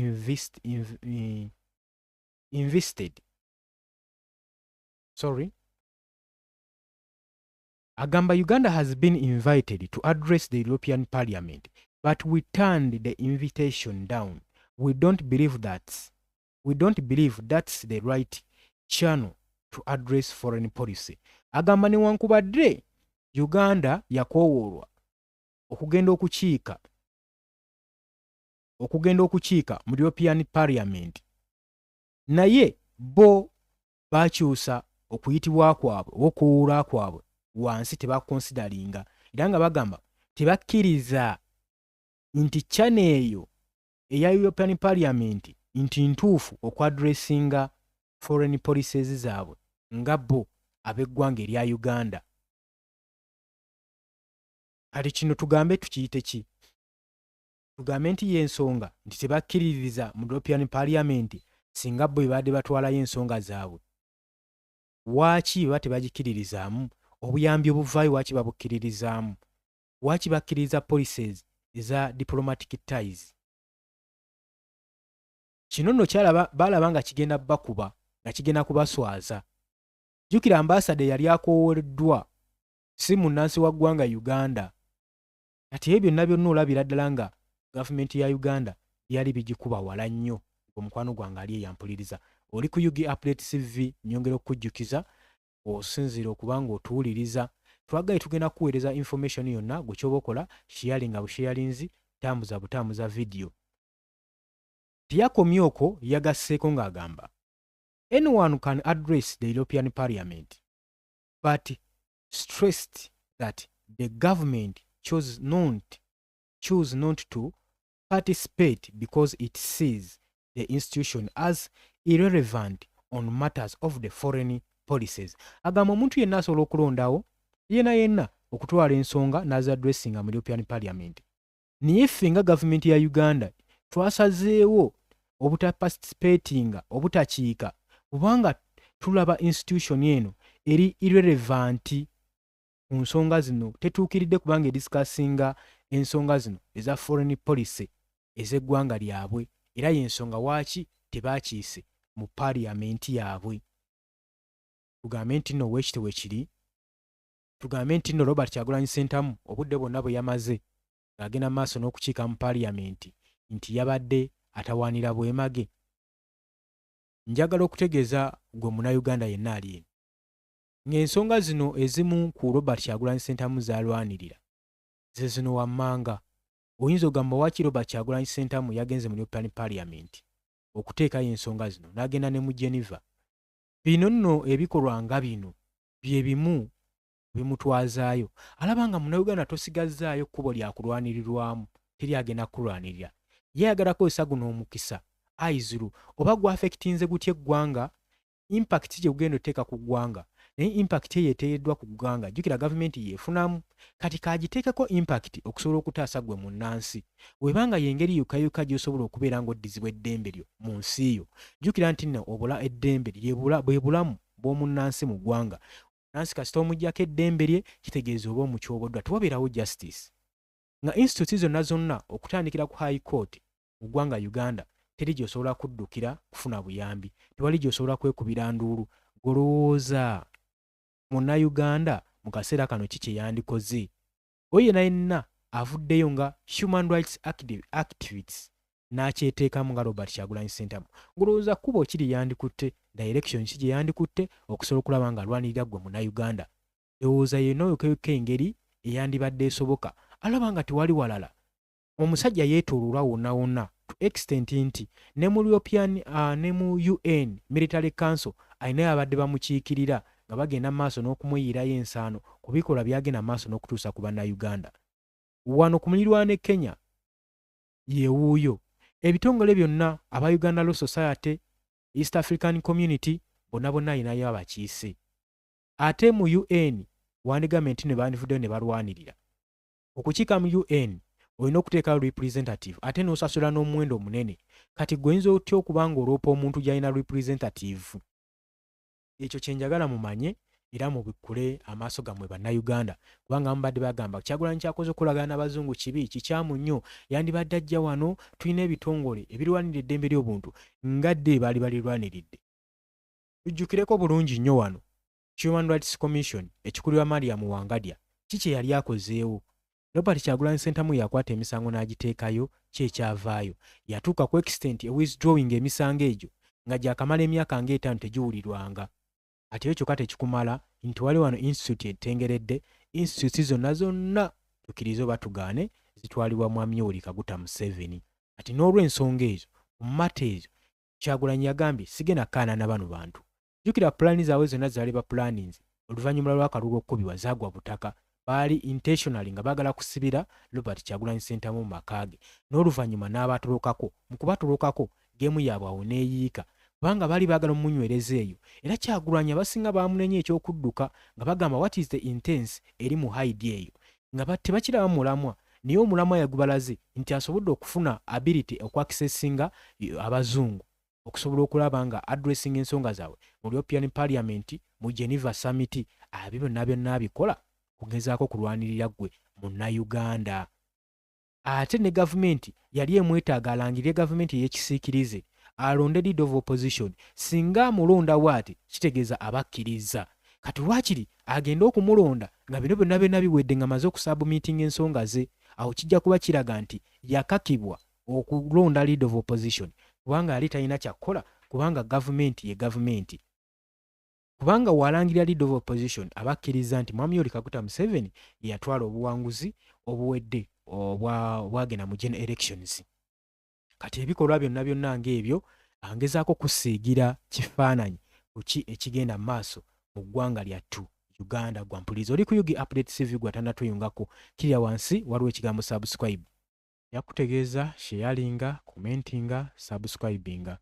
Agamba Uganda has been invited to address the European Parliament, but we turned the invitation down. We don't believe that's the right channel to address foreign policy. Agamba newankubadde Uganda yakoowoolwa okugenda okukiika mu European Parliament, naye bo bakyusa okuyitibwa kwabwe okuwuula kwabwe wansi, tebakonsidalinga era nga bagamba tebakkiriza nti channel eyo eya European Parliament nti ntuufu okwadressinga foreign policies zaabwe nga bo ab'eggwanga erya Uganda. Kati kino tugambe tukiyite ki? Tugambe nti y'ensonga nti tebakkiririza mu European Parliament singa bo badde batwalayo ensonga zaabwe. Waaki baba tebagikkiririzaamu? Obuyambi obuvaayo waaki babukkiririzaamu? Waaki bakkiriza policies eza diplomatic ties? Kino nno balaba nga kigenda bakuba, nga kigenda kubaswaza. Jjukira ambassador yali akoowereddwa si munnansi wa ggwanga Uganda. Kati byonna byonna olabira ddala nga gavumenti ya Uganda yali bigikuba wala nnyo. Omukwano gwange ali eyampuliriza. Oli ku UG Update TV, nyongera okukujjukiza osinzira okuba ng'otuwuliriza. twagaye tugenda kuweereza information yonna gwe kyoba okola sharinga busharinzi tambuza video. Tiyakomye okwo yagasseeko ng'agamba anyone can address the European Parliament but stressed that the government chose not to participate because it sees the institution as irrelevant on matters of the foreign policies. Agamba omuntu yenna asobola okulondawo yenna okutwala ensonga n'aza addressinga mu European Parliament. Naye ffe nga gavumenti ya Uganda twasazeewo obutaparticipatinga obutakiika kubanga tulaba institution eno eri irrelevant ku nsonga zino, tetuukiridde kubanga ediscussinga ensonga zino eza foreign policy ez'eggwanga lyabwe, era y'ensonga waaki tebaakiise mu parliamenti yaabwe. Tugambe nti nno weekite weekiri, tugambe nti nno Robert Kyagulanyi Ssentamu obudde bwonna bwe yamaze ng'agenda maaso n'okukiika mu parliamenti nti yabadde atawaanira bwemage. Njagala okutegeeza gwe Munnayuganda yenna ali eno ng'ensonga zino ezimu ku Robert Kyagulanyi Ssentamu zaalwanirira ze zino wammanga. Oyinza ogamba waaki Robert Kyagulanyi Ssentamu yagenze mu European Parliament okuteekayo ensonga zino n'agenda ne mu Geneva. Bino nno ebikolwa nga bino bye bimu bimutwazaayo. Alaba nga Munnayuganda tosigazzaayo kkubo lya kulwanirirwamu, teri agenda kulwanirira. Ye ayagala kozesa guno omukisa aizuru oba gwafekitinze gutya eggwanga, impact gye gugenda oteeka ku ggwanga naye impact eyo eteereddwa ku ggwanga jjukira gavumenti yeefunamu kati kagiteekeko impact okusobola okutaasa gwe munnansi. Webanga yengeri yokayuka gy'osobola okubeera ng'oddizibwa eddembe lyo mu nsi yo, jjukira nti nno obula eddembe bwe bulamu bw'omunnansi mu ggwanga. Nansi kasita omuggyako eddembe lye kitegeeza oba omukyoboddwa, tewabeerawo justice. Nga institute zonna okutandikira ku high court mu ggwanga Uganda teri gy'osobola kuddukira kufuna buyambi, tewali gy'osobola kwekubira nduulu. Golowooza Munnayuganda mu kaseera kano kiki yandikoze? Oyo yenna avuddeyo nga human rights activists n'akyeteekamu nga Robert Kyagulanyi Ssentamu. Golowooza kkubo kiri yandikutte, direction ki gye yandikutte okusobola okulaba nga alwanirira gwe Munnayuganda. Ewooza yenna oyokeyuka engeri eyandibadde esoboka, alaba nga tewali walala. Omusajja yeetoololwa wonna to extent nti ne mu European ne mu UN Military Council ayinayo abadde bamukiikirira nga bagenda maaso n'okumuyirayo ensaano ku bikolwa byagenda maaso n'okutuusa ku Bannayuganda. Wano ku mulirwana Kenya ye wuuyo. Ebitongole byonna aba Uganda Law Society, East African Community bonna ayinayo abakiise. Ate mu UN wandigamenti ne bandivuddeyo ne balwanirira okukiika mu UN olina okuteekayo representative ate n'osasula n'omuwendo omunene. Kati gwenza otya okuba ng'oloopa omuntu gy'alina representative? Ekyo kye njagala mumanye era mubikkule amaaso gammwe Bannayuganda, kubanga mubadde bagamba Kyagulanyi kyakoze okulagana n'abazungu kibi, kikyamu nnyo, yandibadde ajja wano tulina ebitongole ebirwanirira eddembe ly'obuntu ngadde baali balirwaniridde. Tujjukireko bulungi nnyo wano Human Rights Commission ekikulirwa Mariam Wangadya kiki yali akozeewo. Robert Kyagulanyi Ssentamu yakwata emisango n'agiteekayo, kyekyavaayo yatuuka ku extent withdrawing emisango egyo nga gyakamala emyaka ng'etaano tegiwulirwanga. Ate ekyo kate kikumala nti wali wano institute etengeredde, institute zonna tukirize oba tugaane zitwalibwa Mwami Yoweri Kaguta Museveni. Ati n'olw'ensonga ezo mu mata ezo Kyagulanyi yagambye sigenda kaana na bano bantu. Jjukira pulaani zaabwe zonna zaali ba plannings oluvannyuma lw'akalulu okukubibwa zaagwa butaka. Baali intentionally nga baagala kusibira Robert Kyagulanyi Ssentamu mu maka ge, n'oluvannyuma n'abatolokako. Mu kubatolokako geemu yaabwe awo neeyiika kubanga baali baagala omunywereza eyo, era Kyagulanyi abasinga baamunenya eky'okudduka nga bagamba what is the intense eri mu haidi eyo nga tebakiraba mulamwa. Naye omulamwa yagubalaze nti asobodde okufuna ability okwakisesinga abazungu okusobola okulaba nga addressing ensonga zaabwe mu European Parliament, mu Geneva Summit. Byonna abikola kugezaako kulwanirira gwe Munnayuganda. Ate ne gavumenti yali emwetaaga alangirire gavumenti ey'ekisiikirize, alonde leader of opposition. Singa amulonda waati kitegeeza abakkiriza. Kati lwakiri agenda okumulonda nga bino byonna biwedde nga amaze okusubmitting ensonga ze, awo kijja kuba kiraga nti yakakibwa okulonda leader of opposition kubanga yali talina kyakkola, kubanga gavumenti ye gavumenti. kubanga walangirira leader of opposition abakkiriza nti Mwami Yoweri Kaguta Museveni yatwala obuwanguzi obuwedde obwagenda mu general elections. Kati ebikolwa byonna ng'ebyo angezaako kusiigira kifaananyi kuki ekigenda mu maaso mu ggwanga lyattu Uganda. Gwampuliza oli ku Yugi Update TV gwatannatuyungako, kirya wansi waliwo ekigambo subscribe. Yakutegeeza sharinga, commentinga, subscribinga.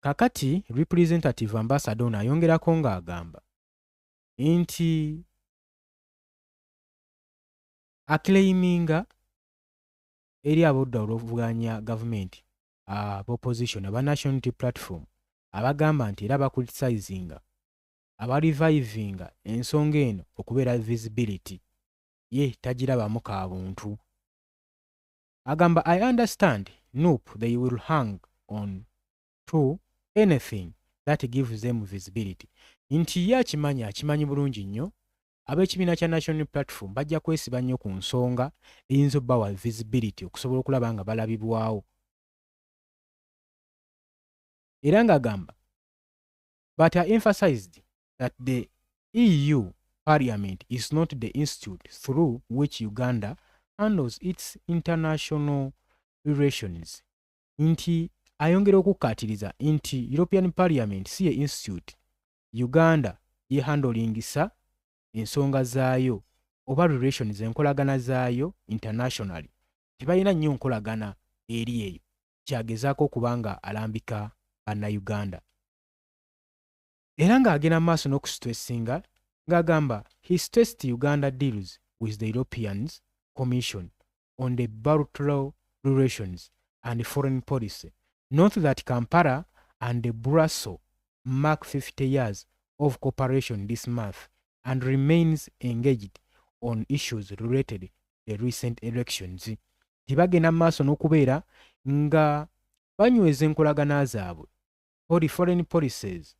Kakati representative ambassador ono ayongerako ng'agamba nti aclaiminga eri abodda olw'okuvuganya gavumenti opposition aba National Unity Platform abagamba nti era bacriticinga abarivivinga ensonga eno okubeera visibility ye tagirabamu ka buntu. Agamba I understand nope they will hang on to anything that gives them visibility. Nti ye akimanyi bulungi nnyo ab'ekibiina kya National Platform bajja kwesiba nnyo ku nsonga eyinza obbawa visibility okusobola okulaba nga balabibwawo. Era ng'agamba but I emphasized that the EU Parliament is not the institute through which Uganda handles its international relations. Nti ayongera okukkaatiriza nti European Parliament si ye institute Uganda ye handlingisa ensonga zaayo oba relations enkolagana zaayo internationally. Tibalina nnyo nkolagana eri eyo, kyagezaako okubanga alambika bannayuganda. Era ng'agenda mu maaso n'okusitressinga ng'agamba he stressed Uganda deals with the European Commission on the bilateral relations and foreign policy. Note that Kampala and Brussels mark 50 years of cooperation this month and remains engaged on issues related to the recent elections. Tibagenda mu maaso n'okubeera nga banyweza enkolagana zaabwe foreign policies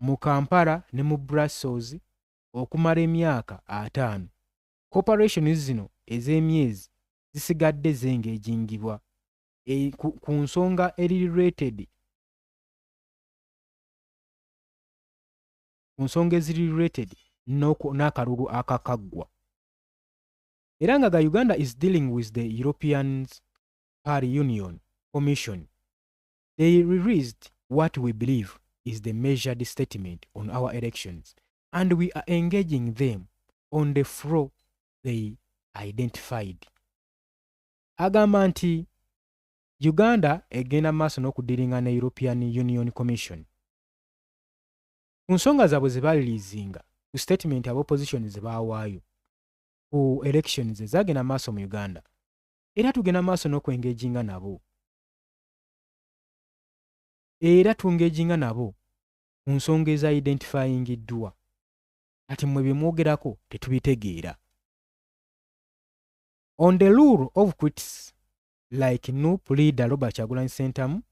mu Kampala ne mu Brussels okumala emyaka 5. Corporations zino ez'emyezi zisigadde zengejingibwa ku nsonga eri related ku nsonga eziri related n'akalulu akakaggwa. Era nga Uganda is dealing with the European Union Commission. They released what we believe is the measured statement on our elections, and we are engaging them on the floor they identified. Agamba nti Uganda egenda maaso n'okudiringa ne European Union Commission ku nsonga zaabwe ze balilizinga ku statement aba opposition ze baawaayo ku elections ezagenda maaso mu Uganda, era tugenda maaso n'okwengeginga nabo. Era tungejinga nabo ku nsonga eza identifyingiddwa ati mwe bimwogerako tetubitegeera. On the rule of quits like NUP leader Robert Kyagulanyi Ssentamu,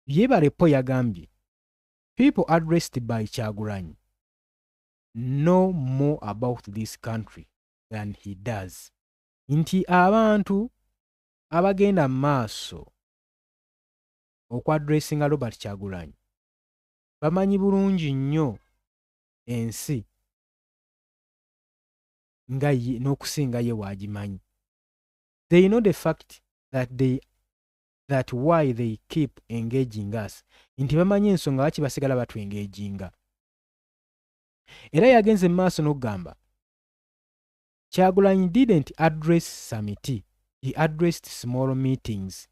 Yebalepo yagambye people addressed by Kyagulanyi know more about this country than he does. Nti abantu abagenda maaso okwadressinga Robert Kyagulanyi bamanyi bulungi nnyo ensi nga ye n'okusinga ye waagimanyi. They know the fact that why they keep engaging us. Nti bamanyi ensonga lwaki basigala batwengeginga. Era yagenze mu maaso n'okugamba Kyagulanyi didn't address summit, he addressed small meetings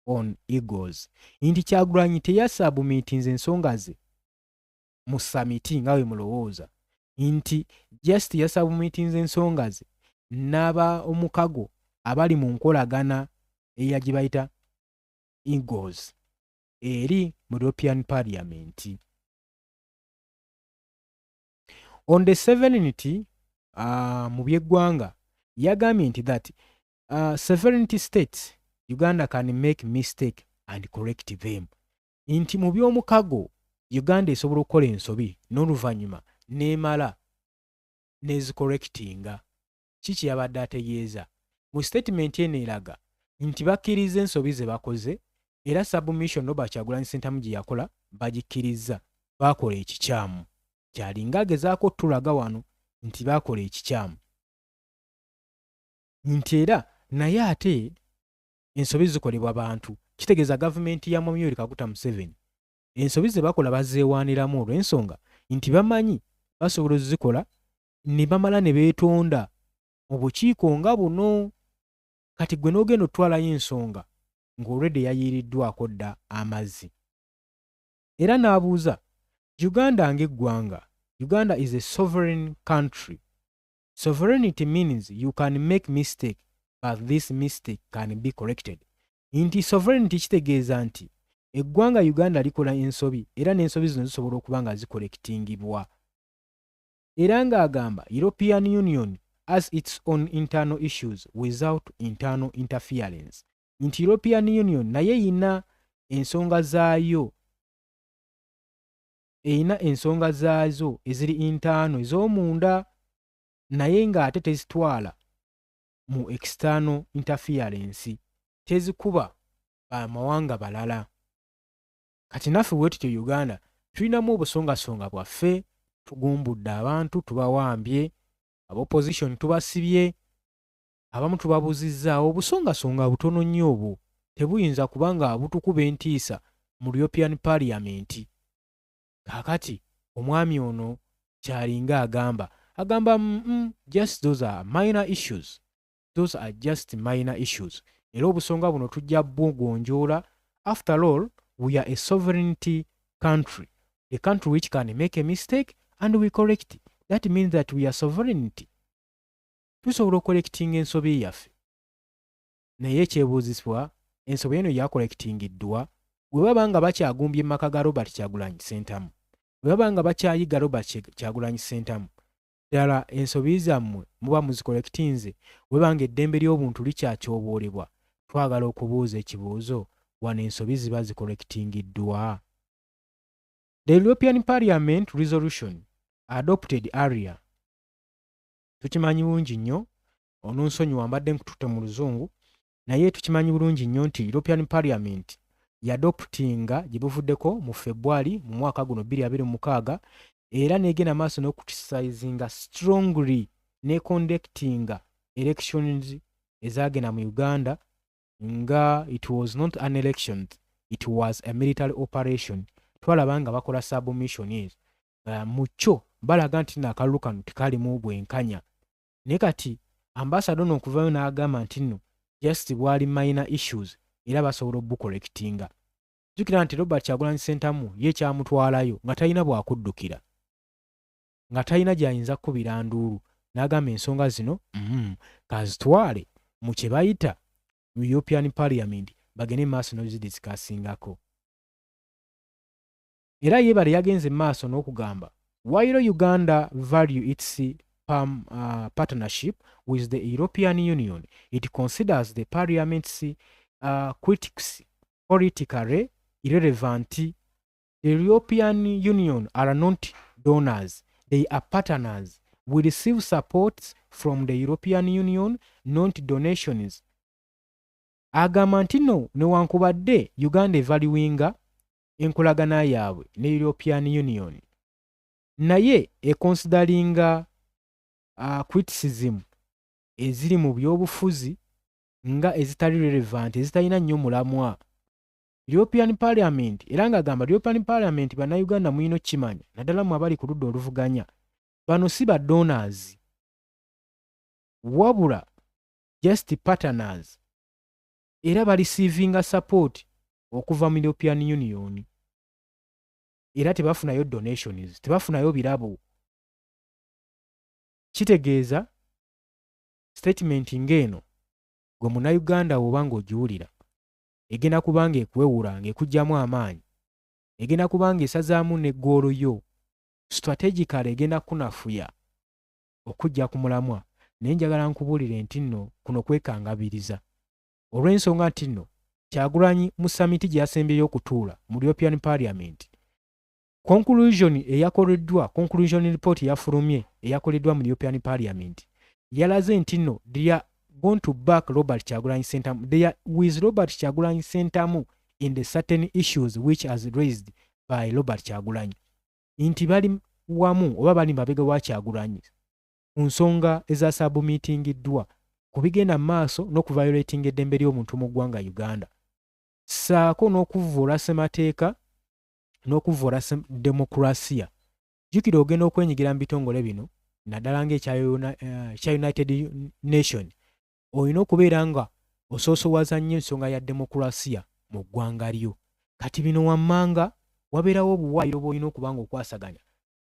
on egos. Nti Kyagulanyi teyasabu meetings ensonga ze mu summit nga we mulowooza. Nti just yasabu meetings ensonga ze n'aba omukago abali mu nkolagana eyagibayita egos eri mu European Parliament. On the sovereignty mu by'eggwanga yagambye nti that sovereignty states Uganda can make mistake and correct them. Nti mu by'omukago Uganda esobola okukola ensobi n'oluvannyuma n'emala n'ezicorrectinga. Kiki yabadde ategeeza mu statement eno eraga nti bakkiriza ensobi ze bakoze era submission Robert Kyagulanyi Ssentamu gye yakola bagikkiriza, baakola ekikyamu. kyalinga agezaako tulaga wano nti baakola ekikyamu. Nti era naye ate ensobi zikolebwa bantu. Kitegeeza gavumenti ya Mwami Yoweri Kaguta Museveni ensobi ze bakola bazeewaaniramu olw'ensonga nti bamanyi basobola ozikola ne bamala ne beetonda mu bukiiko nga buno. Kati gwe n'ogenda otwalayo ensonga ng'olwedde yayiiriddwako dda amazzi. Era n'abuuza Uganda ng'eggwanga. Uganda is a sovereign country. Sovereignty means you can make mistake but this mistake can be corrected. Nti sovereignty kitegeeza nti eggwanga Uganda likola ensobi era n'ensobi zino zisobola okuba nga zikolekitingibwa. Era ng'agamba European Union has its own internal issues without internal interference. Nti European Union naye eyina ensonga zaayo, eyina ensonga zaazo eziri internal ez'omunda naye ng'ate tezitwala mu external interference, tezikuba amawanga balala. Kati naffe bwe tutyo Uganda tulinamu obusongasonga bwaffe, tugumbudde abantu, tubawambye, ab'opposition tubasibye, abamu tubabuzizzaawo. Obusongasonga butono nnyo obwo, tebuyinza kubanga butukuba entiisa mu European Parliament. Kaakati omwami ono kyalinga agamba just those are minor issues. Those are just minor issues. Era obusonga buno tujja bugonjoola. After all, we are a sovereignty country. A country which can make a mistake and we correct it. That means that we are sovereignty. Tusobola okukolekitinga ensobi yaffe. Naye ekyebuuzisibwa ensobi eno yakolekitingiddwa bwe baba nga bakyagumbye maka ga Robert Kyagulanyi Ssentamu. Bwe baba nga bakyayiga Robert Kyagulanyi Ssentamu. Ddala ensobi zammwe muba muzikolekitinze bwe banga eddembe ly'obuntu likyakyoboolebwa. Twagala okubuuza ekibuuzo, wano ensobi ziba zikolekitingiddwa. The European Parliament resolution adopted earlier. Tukimanyi bulungi nnyo, ononsonyiwa mbadde nkututte mu luzungu, naye tukimanyi bulungi nnyo nti European Parliament yadoptinga gye buvuddeko mu February mu mwaka guno 2026, era negenda maaso n'okutisizinga strongly ne conductinga elections ezagenda mu Uganda nga it was not an election, it was a military operation. Twalaba nga bakola submissions mu kyo balaga nti n'akalulu kano tekalimu bwenkanya. Ne kati ambassador n'okuvayo n'agamba nti nno just bwali minor issues era basobola obukolekitinga. Jjukira nti Robert Kyagulanyi Ssentamu ye kyamutwalayo nga talina bwakuddukira, nga talina gy'ayinza kkubira nduulu, n'agamba ensonga zino kazitwale mu kye bayita mu European Parliament bagende maaso n'ozidiscussingako. Era yeebale yagenze maaso n'okugamba while Uganda value its partnership with the European Union, it considers the Parliament's critics politically irrelevant. The European Union are not donors, they are partners. We receive support from the European Union, not donations. Agamba nti no newankubadde Uganda evaluinga enkolagana yaabwe ne European Union, naye econsideringa criticism eziri mu byobufuzi nga ezitali relevant, ezitalina nnyo mulamwa. European Parliament era ng'agamba European Parliament bannayuganda muyino kimanya naddala mu abali ku ludda oluvuganya, bano si ba donors wabula just partners, era bareceivinga support okuva mu European Union, era tebafunayo donations, tebafunayo birabo. Kitegeeza statement ng'eno gwe munnayuganda oba ng'ogiwulira egenda kubanga ekwewula ng'ekugyamu amaanyi, egenda kubanga esazaamu n'eggoolo yo, strategically egenda kunafuya okujja ku mulamwa. Naye njagala nkubuulire nti nno kuno kwekangabiriza olw'ensonga nti nno Kyagulanyi mu summit gye yasembyeyo okutuula mu European Parliament, conclusion eyakoleddwa, conclusion report eyafulumye eyakoleddwa mu European Parliament yalaze nti nno they are going to back Robert Kyagulanyi Ssentamu. They are with Robert Kyagulanyi Ssentamu in the certain issues which has raised by Robert Kyagulanyi. Nti bali wamu oba bali mabega wa Kyagulanyi ku nsonga ezasabmitingiddwa ku bigenda mu maaso n'okuviolating eddembe ly'omuntu mu ggwanga Uganda, ssaako n'okuvvoola ssemateeka n'okuvvoola demokurasiya. Jjukira ogenda okwenyigira mu bitongole bino naddala ng'ekya United Nation, olina okubeera nga osoosowaza nnyo ensonga ya demokurasiya mu ggwanga lyo. Kati bino wammanga wabeerawo obuwaayiro bw'olina okuba nga okwasaganya,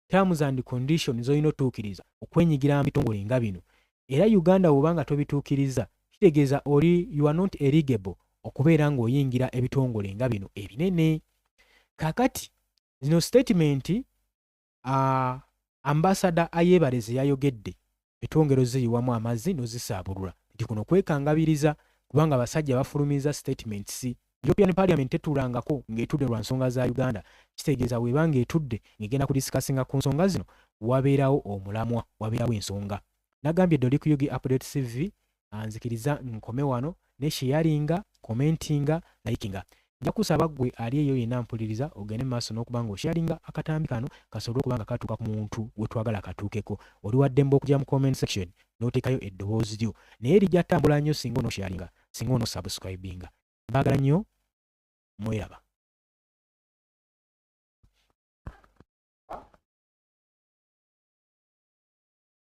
terms and conditions z'olina otuukiriza okwenyigira mu bitongole nga bino. Era Uganda bw'oba nga tobituukiriza kitegeeza you are not eligible okubeera ng'oyingira ebitongole nga bino ebinene. Kaakati zino statement ambasada Ayebare ze yayogedde etwongero ziyiwamu amazzi n'ozisaabulula nti kuno kwekangabiriza kubanga abasajja bafulumiza statements. European Parliament etulangako ng'etudde lwa nsonga za Uganda, kitegeeza weeba ng'etudde ng'egenda kudisikasinga ku nsonga zino wabeerawo omulamwa, wabeerawo ensonga. Nagambye Dolly Kuyugi Update TV, nzikiriza nkome wano ne sharinga, commentinga, likinga. Nja kusaba ggwe ali eyo yenna mpuliriza ogende mu maaso n'okuba nga osharinga akatambi kano kasobole okuba nga katuuka ku muntu gwe twagala katuukeko. Oli wa ddembe okujja mu comment section n'oteekayo eddoboozi lyo, naye lijja ttambula nnyo singa onosharinga, singa onosubscribinga. Baagala nnyo, mweraba.